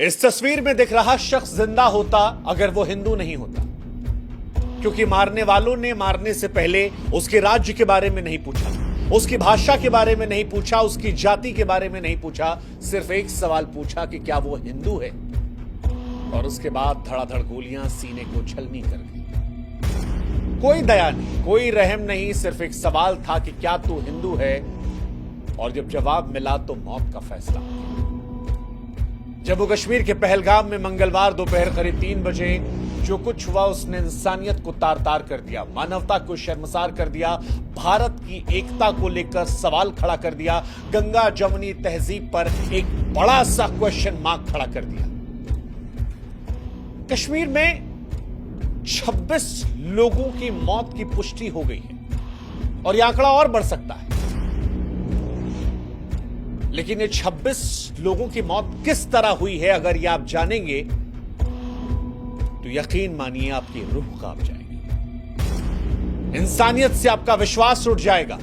इस तस्वीर में दिख रहा शख्स जिंदा होता अगर वो हिंदू नहीं होता, क्योंकि मारने वालों ने मारने से पहले उसके राज्य के बारे में नहीं पूछा, उसकी भाषा के बारे में नहीं पूछा, उसकी जाति के बारे में नहीं पूछा, सिर्फ एक सवाल पूछा कि क्या वो हिंदू है, और उसके बाद धड़ाधड़ गोलियां सीने को छलनी कर दी। कोई दया नहीं, कोई रहम नहीं, सिर्फ एक सवाल था कि क्या तू हिंदू है, और जब जवाब मिला तो मौत का फैसला हो गया। जम्मू कश्मीर के पहलगाम में मंगलवार दोपहर करीब 3 बजे जो कुछ हुआ उसने इंसानियत को तार तार कर दिया, मानवता को शर्मसार कर दिया, भारत की एकता को लेकर सवाल खड़ा कर दिया, गंगा जमुनी तहजीब पर एक बड़ा सा क्वेश्चन मार्क खड़ा कर दिया। कश्मीर में 26 लोगों की मौत की पुष्टि हो गई है और यह आंकड़ा और बढ़ सकता है, लेकिन ये 26 लोगों की मौत किस तरह हुई है अगर ये आप जानेंगे तो यकीन मानिए आपकी रूह कांप जाएगी, इंसानियत से आपका विश्वास उठ जाएगा।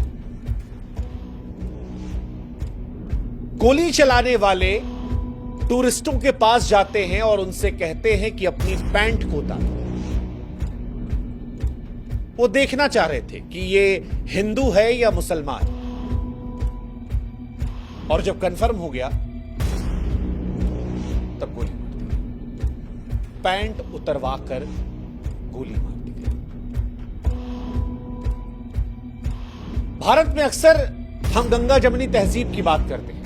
गोली चलाने वाले टूरिस्टों के पास जाते हैं और उनसे कहते हैं कि अपनी पैंट को उतारो। वो देखना चाह रहे थे कि ये हिंदू है या मुसलमान, और जब कंफर्म हो गया तब गोली मार दी, पैंट उतरवाकर गोली मार दी गई। भारत में अक्सर हम गंगा जमुनी तहजीब की बात करते हैं,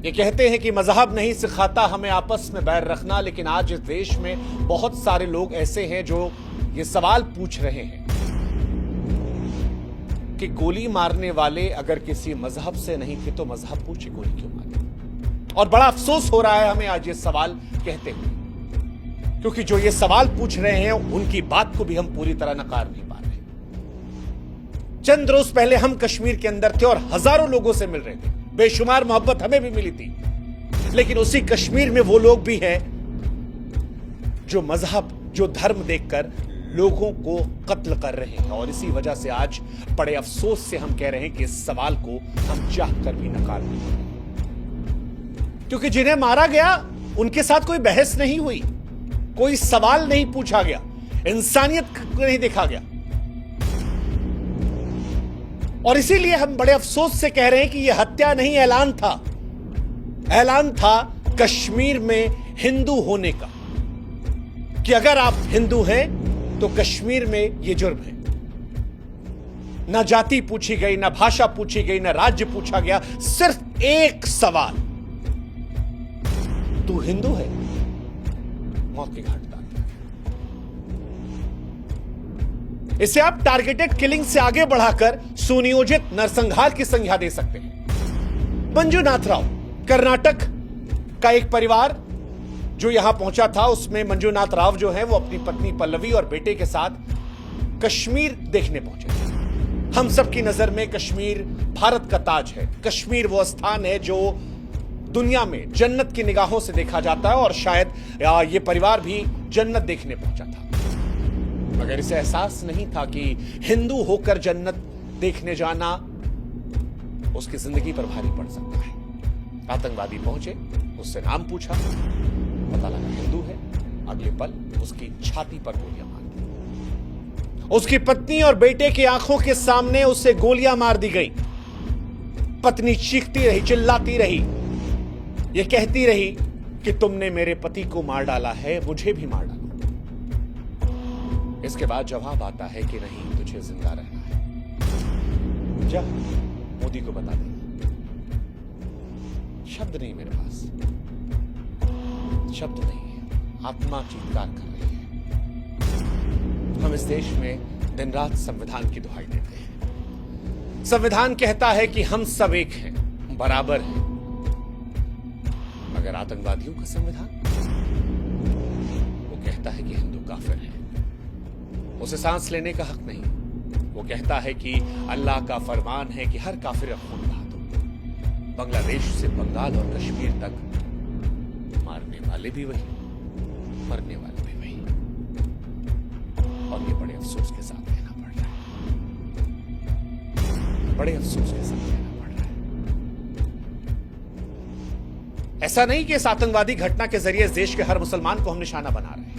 ये कहते हैं कि मजहब नहीं सिखाता हमें आपस में बैर रखना, लेकिन आज इस देश में बहुत सारे लोग ऐसे हैं जो ये सवाल पूछ रहे हैं कि गोली मारने वाले अगर किसी मजहब से नहीं थे तो मजहब पूछे गोली क्यों मारी। और बड़ा अफसोस हो रहा है हमें आज ये सवाल कहते हुए, क्योंकि जो ये सवाल पूछ रहे हैं उनकी बात को भी हम पूरी तरह नकार नहीं पा रहे। चंद रोज पहले हम कश्मीर के अंदर थे और हजारों लोगों से मिल रहे थे, बेशुमार मोहब्बत हमें भी मिली थी, लेकिन उसी कश्मीर में वो लोग भी हैं जो मजहब, जो धर्म देखकर लोगों को कत्ल कर रहे हैं। और इसी वजह से आज बड़े अफसोस से हम कह रहे हैं कि इस सवाल को हम चाहकर भी नकार नहीं पाए, क्योंकि जिन्हें मारा गया उनके साथ कोई बहस नहीं हुई, कोई सवाल नहीं पूछा गया, इंसानियत को नहीं देखा गया। और इसीलिए हम बड़े अफसोस से कह रहे हैं कि यह हत्या नहीं, ऐलान था, ऐलान था कश्मीर में हिंदू होने का, कि अगर आप हिंदू हैं तो कश्मीर में यह जुर्म है। ना जाति पूछी गई, ना भाषा पूछी गई, ना राज्य पूछा गया, सिर्फ एक सवाल, तू हिंदू है, मौत के घाट उतार दिया। इसे आप टारगेटेड किलिंग से आगे बढ़ाकर सुनियोजित नरसंहार की संज्ञा दे सकते हैं। मंजुनाथ राव, कर्नाटक का एक परिवार जो यहां पहुंचा था, उसमें मंजुनाथ राव जो है वो अपनी पत्नी पल्लवी और बेटे के साथ कश्मीर देखने पहुंचे थे। हम सबकी नजर में कश्मीर भारत का ताज है, कश्मीर वो स्थान है जो दुनिया में जन्नत की निगाहों से देखा जाता है, और शायद ये परिवार भी जन्नत देखने पहुंचा था, मगर इसे एहसास नहीं था कि हिंदू होकर जन्नत देखने जाना उसकी जिंदगी पर भारी पड़ सकता है। आतंकवादी पहुंचे, उससे नाम पूछा, पता लगा हिंदू है, अगले पल उसकी छाती पर गोलियां मार दी। उसकी पत्नी और बेटे की आंखों के सामने उसे गोलियां मार दी गई। पत्नी चीखती रही, चिल्लाती रही, ये कहती रही कि तुमने मेरे पति को मार डाला है, मुझे भी मार डाला। इसके बाद जवाब आता है कि नहीं, तुझे जिंदा रहना है, जा मोदी को बता दे। शब्द नहीं मेरे पास, शब्द नहीं है, आत्मा चीत्कार कर रही है। हम इस देश में दिन रात संविधान की दुहाई देते हैं। संविधान कहता है कि हम सब एक हैं, बराबर हैं, मगर आतंकवादियों का संविधान, वो कहता है कि हिंदू काफिर है, उसे सांस लेने का हक नहीं। वो कहता है कि अल्लाह का फरमान है कि हर काफिर का खून बहा दो। बांग्लादेश से बंगाल और कश्मीर तक मारने वाले भी वही, मरने वाले भी वही, और ये बड़े अफसोस के साथ कहना पड़ रहा है, बड़े अफसोस के साथ कहना पड़ रहा है। ऐसा नहीं कि इस आतंकवादी घटना के जरिए इस देश के हर मुसलमान को हम निशाना बना रहे हैं,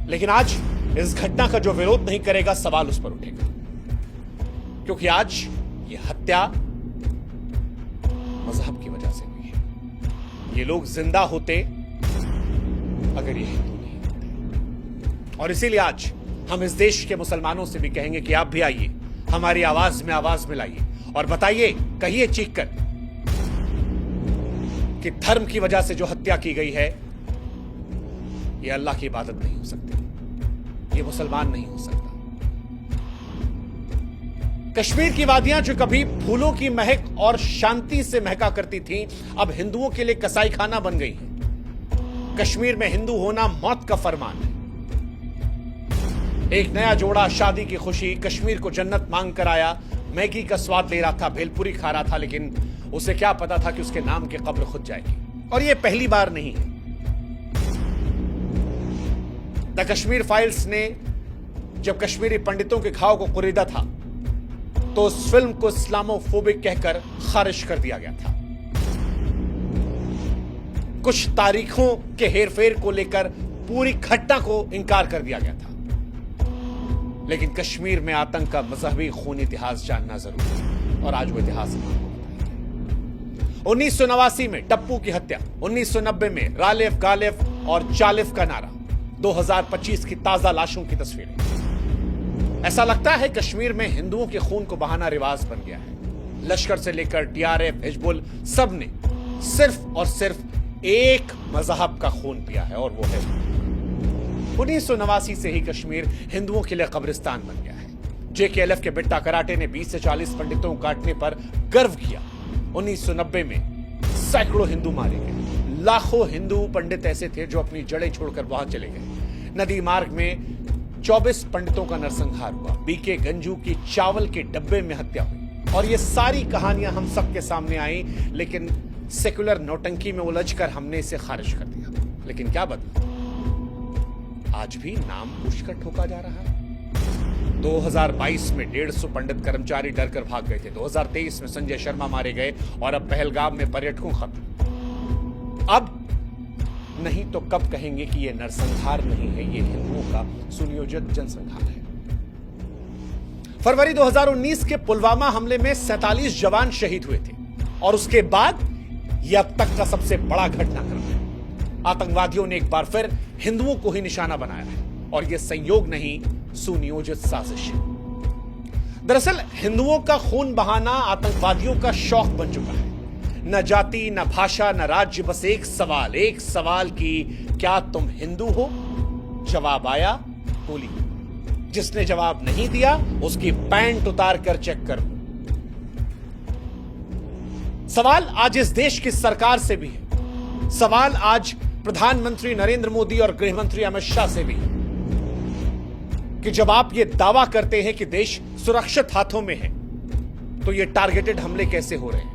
लेकिन आज इस घटना का जो विरोध नहीं करेगा, सवाल उस पर उठेगा, क्योंकि आज ये हत्या मजहब की वजह से हुई है। ये लोग जिंदा होते अगर ये हिंदू नहीं होते। और इसीलिए आज हम इस देश के मुसलमानों से भी कहेंगे कि आप भी आइए, हमारी आवाज में आवाज मिलाइए और बताइए, कहिए चीख कर कि धर्म की वजह से जो हत्या की गई है, यह अल्लाह की इबादत नहीं हो सकती, ये मुसलमान नहीं हो सकता। कश्मीर की वादियां जो कभी फूलों की महक और शांति से महका करती थीं, अब हिंदुओं के लिए कसाई खाना बन गई हैं। कश्मीर में हिंदू होना मौत का फरमान है। एक नया जोड़ा शादी की खुशी, कश्मीर को जन्नत मांग कर आया, मैगी का स्वाद ले रहा था, भेलपुरी खा रहा था, लेकिन उसे क्या पता था कि उसके नाम की कब्र खुद जाएगी। और यह पहली बार नहीं है। द कश्मीर फाइल्स ने जब कश्मीरी पंडितों के घाव को कुरीदा था, तो उस फिल्म को इस्लामोफोबिक कहकर खारिज कर दिया गया था। कुछ तारीखों के हेरफेर को लेकर पूरी घटना को इंकार कर दिया गया था। लेकिन कश्मीर में आतंक का मजहबी खून इतिहास जानना जरूरी है, और आज वो इतिहास हम आपको बताएंगे। 1989 में टप्पू की हत्या, 1990 में रालेफ गालेफ और चालिफ का नारा, 2025 की ताजा लाशों की तस्वीरें। ऐसा लगता है कश्मीर में हिंदुओं के खून को बहाना रिवाज बन गया है। लश्कर से लेकर टीआरएफ, हिजबुल, सब ने सिर्फ और सिर्फ एक मजहब का खून पिया है, और वो है 1989 से ही कश्मीर हिंदुओं के लिए कब्रिस्तान बन गया है। जेकेएलएफ के बिट्टा कराटे ने 20 से 40 पंडितों को काटने पर गर्व किया। 1990 में सैकड़ों हिंदू मारे गए। लाखों हिंदू पंडित ऐसे थे जो अपनी जड़ें छोड़कर वहां चले गए। नदी मार्ग में 24 पंडितों का नरसंहार हुआ। बीके गंजू की चावल के डब्बे में हत्या हुई। और ये सारी कहानियां हम सबके सामने आई, लेकिन सेकुलर नौटंकी में उलझकर हमने इसे खारिज कर दिया। लेकिन क्या बदला? आज भी नाम पूछकर ठोका जा रहा है। 2022 में 150 पंडित कर्मचारी डरकर भाग गए थे। 2023 में संजय शर्मा मारे गए, और अब पहलगाम में पर्यटकों खत्म। अब नहीं तो कब कहेंगे कि यह नरसंहार नहीं है, यह हिंदुओं का सुनियोजित जनसंहार है। फरवरी 2019 के पुलवामा हमले में 47 जवान शहीद हुए थे, और उसके बाद यह अब तक का सबसे बड़ा घटनाक्रम है। आतंकवादियों ने एक बार फिर हिंदुओं को ही निशाना बनाया है, और यह संयोग नहीं, सुनियोजित साजिश है। दरअसल हिंदुओं का खून बहाना आतंकवादियों का शौक बन चुका है। न जाति, न भाषा, न राज्य, बस एक सवाल कि क्या तुम हिंदू हो? जवाब आया गोली। जिसने जवाब नहीं दिया उसकी पैंट उतार कर चेक कर लो। सवाल आज इस देश की सरकार से भी है। सवाल आज प्रधानमंत्री नरेंद्र मोदी और गृहमंत्री अमित शाह से भी है कि जब आप ये दावा करते हैं कि देश सुरक्षित हाथों में है, तो ये टारगेटेड हमले कैसे हो रहे हैं?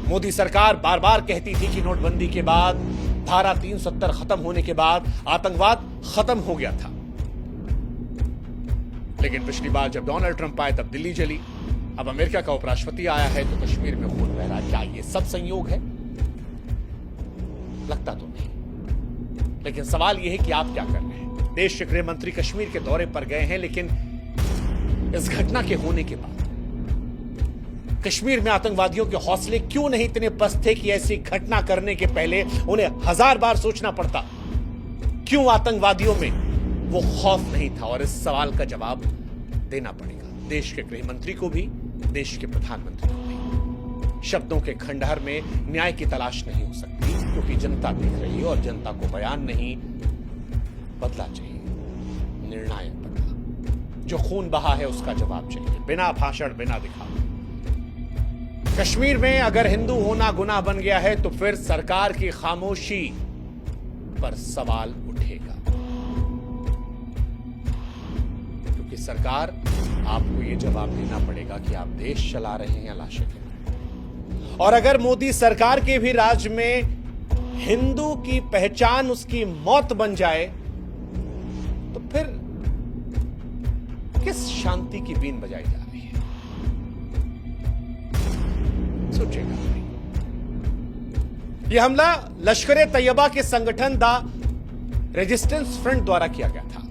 मोदी सरकार बार बार कहती थी कि नोटबंदी के बाद, धारा 370 खत्म होने के बाद आतंकवाद खत्म हो गया था। लेकिन पिछली बार जब डोनाल्ड ट्रंप आए तब दिल्ली जली। अब अमेरिका का उपराष्ट्रपति आया है तो कश्मीर में खून बह रहा है। क्या ये सब संयोग है? लगता तो नहीं। लेकिन सवाल यह है कि आप क्या कर रहे हैं? देश के गृह मंत्री कश्मीर के दौरे पर गए हैं, लेकिन इस घटना के होने के बाद कश्मीर में आतंकवादियों के हौसले क्यों नहीं इतने पस्त थे कि ऐसी घटना करने के पहले उन्हें 1000 बार सोचना पड़ता? क्यों आतंकवादियों में वो खौफ नहीं था? और इस सवाल का जवाब देना पड़ेगा देश के गृह मंत्री को भी, देश के प्रधानमंत्री को भी। शब्दों के खंडहर में न्याय की तलाश नहीं हो सकती, क्योंकि जनता देख रही है, और जनता को बयान नहीं, बदला चाहिए, निर्णायक बदला। जो खून बहा है उसका जवाब चाहिए, बिना भाषण, बिना दिखावे। कश्मीर में अगर हिंदू होना गुनाह बन गया है, तो फिर सरकार की खामोशी पर सवाल उठेगा, क्योंकि सरकार, आपको यह जवाब देना पड़ेगा कि आप देश चला रहे हैं या लाशें गिन रहे हैं। और अगर मोदी सरकार के भी राज में हिंदू की पहचान उसकी मौत बन जाए, तो फिर किस शांति की बीन बजाई जा रही है? सोचेगा। यह हमला लश्कर तैयबा के संगठन द रेजिस्टेंस फ्रंट द्वारा किया गया था।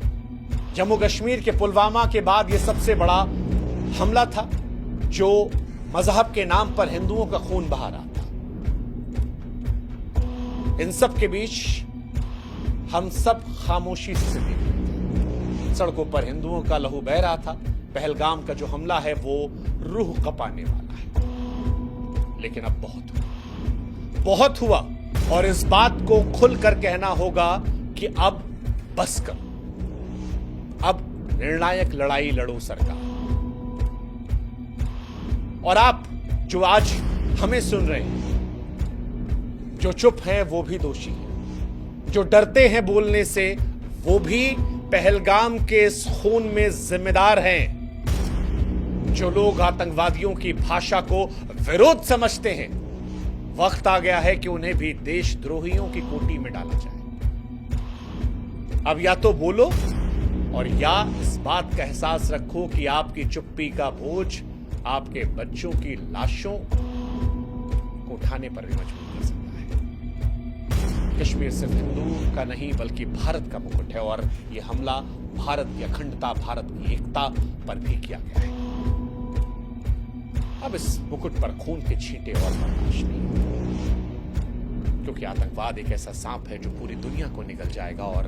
जम्मू कश्मीर के पुलवामा के बाद यह सबसे बड़ा हमला था जो मजहब के नाम पर हिंदुओं का खून बहा रहा था। इन सब के बीच हम सब खामोशी से देख रहे थे। सड़कों पर हिंदुओं का लहू बह रहा था। पहलगाम का जो हमला है वो रूह कपाने वाला है। लेकिन अब बहुत हुआ और इस बात को खुलकर कहना होगा कि अब बस करो। अब निर्णायक लड़ाई लड़ो सरकार। और आप जो आज हमें सुन रहे हैं, जो चुप हैं वो भी दोषी हैं, जो डरते हैं बोलने से वो भी पहलगाम के इस खून में जिम्मेदार हैं। जो लोग आतंकवादियों की भाषा को विरोध समझते हैं, वक्त आ गया है कि उन्हें भी देशद्रोहियों की कोटि में डाला जाए। अब या तो बोलो और या इस बात का एहसास रखो कि आपकी चुप्पी का बोझ आपके बच्चों की लाशों को उठाने पर भी मजबूर कर सकता है। कश्मीर सिर्फ हिंदू का नहीं बल्कि भारत का मुकुट है और यह हमला भारत की अखंडता, भारत की एकता पर भी किया गया है। अब इस मुकुट पर खून के छींटे और बर्दाश्त नहीं, क्योंकि आतंकवाद एक ऐसा सांप है जो पूरी दुनिया को निगल जाएगा और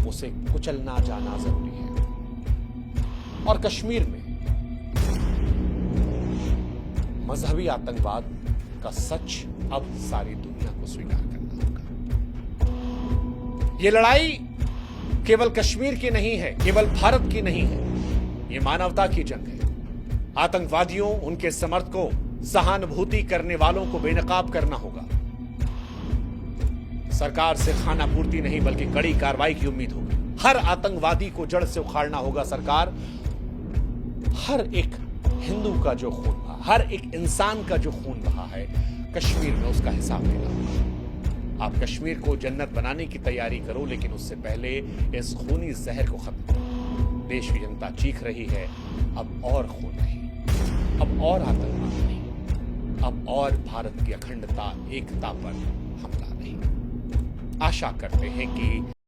उसे कुचलना जाना जरूरी है। और कश्मीर में मजहबी आतंकवाद का सच अब सारी दुनिया को स्वीकार करना होगा। यह लड़ाई केवल कश्मीर की नहीं है, केवल भारत की नहीं है, यह मानवता की जंग है। आतंकवादियों, उनके समर्थकों, सहानुभूति करने वालों को बेनकाब करना होगा। सरकार से खानापूर्ति नहीं बल्कि कड़ी कार्रवाई की उम्मीद होगी। हर आतंकवादी को जड़ से उखाड़ना होगा सरकार। हर एक हिंदू का जो खून बहा, हर एक इंसान का जो खून बहा है कश्मीर में, उसका हिसाब लेना होगा। आप कश्मीर को जन्नत बनाने की तैयारी करो, लेकिन उससे पहले इस खूनी जहर को खत्म करो। देश की जनता चीख रही है, अब और खून नहीं, अब और आतंकवाद नहीं, अब और भारत की अखंडता, एकता पर हमला नहीं। आशा करते हैं कि